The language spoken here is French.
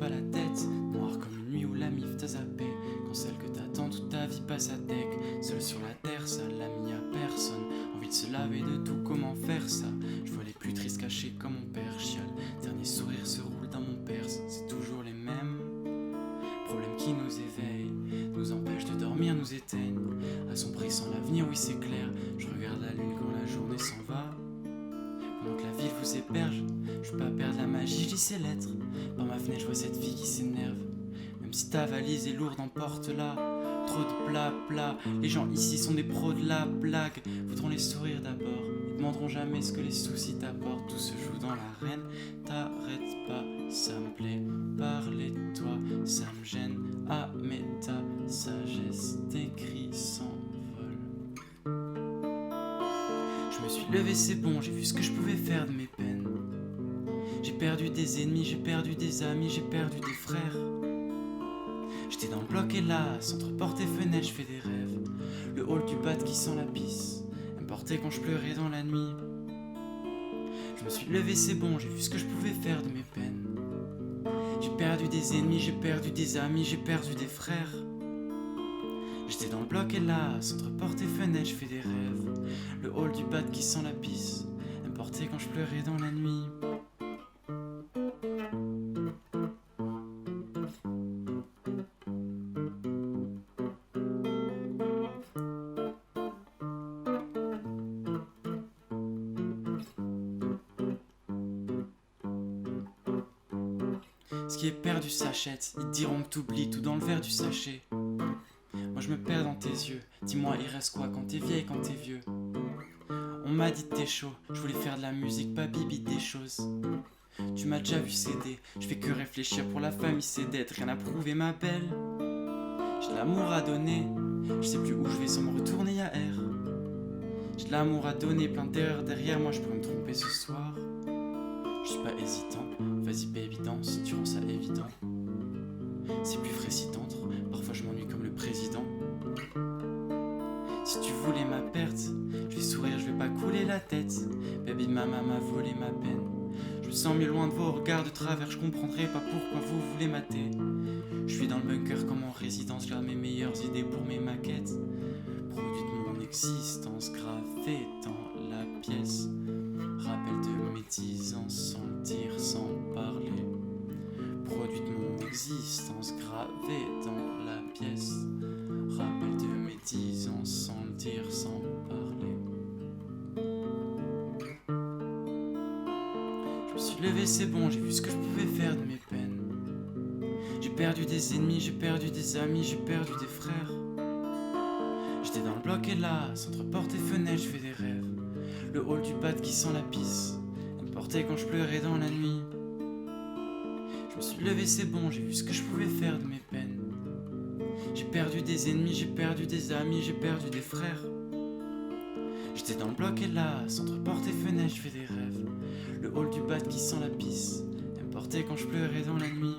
pas la tête, noir comme une nuit où la mif t'a zappé. Quand celle que t'attends toute ta vie passe à deck, seul sur la terre, ça l'a mis à personne. Envie de se laver de tout, comment faire ça? Je vois les plus tristes cachés comme mon père chiale. Dernier sourire se roule dans mon perse, c'est toujours les mêmes problèmes qui nous éveillent, nous empêchent de dormir, nous éteignent. À son prix sans l'avenir, oui c'est clair. Je regarde la lune quand la journée s'en va. Pendant que la ville vous héberge, je peux pas perdre la magie, je lis ses lettres. Par ma fenêtre, je vois cette fille qui s'énerve. Même si ta valise est lourde, emporte-la. Trop de blabla, les gens ici sont des pros de la blague. Voudront les sourires d'abord, ils demanderont jamais ce que les soucis t'apportent. Tout se joue dans l'arène, t'arrêtes pas, ça me plaît. Parler-toi, ça me gêne. Ah mais ta sagesse, tes cris s'envolent. Je me suis levé, c'est bon, j'ai vu ce que je pouvais faire de mes peines. J'ai perdu des ennemis, j'ai perdu des amis, j'ai perdu des frères. J'étais dans le bloc hélas, entre porte et fenêtre, je fais des rêves. Le hall du bad qui sent la pisse, elle me portait quand je pleurais dans la nuit. Je me suis levé, c'est bon, j'ai vu ce que je pouvais faire de mes peines. J'ai perdu des ennemis, j'ai perdu des amis, j'ai perdu des frères. J'étais dans le bloc hélas, entre porte et fenêtre, je fais des rêves. Le hall du bad qui sent la pisse, elle me portait quand je pleurais dans la nuit. Ce qui est perdu s'achète, ils te diront que t'oublies tout dans le verre du sachet. Moi je me perds dans tes yeux, dis-moi il reste quoi quand t'es vieille, quand t'es vieux. On m'a dit que t'es chaud, je voulais faire de la musique, pas bibi des choses. Tu m'as déjà vu céder, je fais que réfléchir pour la famille c'est d'être, rien à prouver ma belle. J'ai de l'amour à donner, je sais plus où je vais sans me retourner y'a R. J'ai de l'amour à donner, plein d'erreurs derrière moi, je pourrais me tromper ce soir. Je suis pas hésitant, vas-y baby danse, tu rends ça évident. C'est plus frécitant, parfois je m'ennuie comme le président. Si tu voulais ma perte, je vais sourire, je vais pas couler la tête. Baby mama m'a volé ma peine. Je me sens mieux loin de vos regards de travers, je comprendrai pas pourquoi vous voulez mater. Je suis dans le bunker comme en résidence, je garde mes meilleures idées pour mes maquettes. Produit de mon existence, gravé dans la pièce. Rappel de mes 10 ans sans le dire, sans parler. Produit de mon existence, gravé dans la pièce. Rappel de mes 10 ans sans le dire, sans parler. Je me suis levé, c'est bon, j'ai vu ce que je pouvais faire de mes peines. J'ai perdu des ennemis, j'ai perdu des amis, j'ai perdu des frères. J'étais dans le bloc hélas, entre porte et fenêtre, je fais des rêves. Le hall du bad qui sent la pisse, elle me portait quand je pleurais dans la nuit. Je me suis levé, c'est bon, j'ai vu ce que je pouvais faire de mes peines. J'ai perdu des ennemis, j'ai perdu des amis, j'ai perdu des frères. J'étais dans le bloc hélas, entre porte et fenêtre, je fais des rêves. Le hall du bad qui sent la pisse, elle me portait quand je pleurais dans la nuit.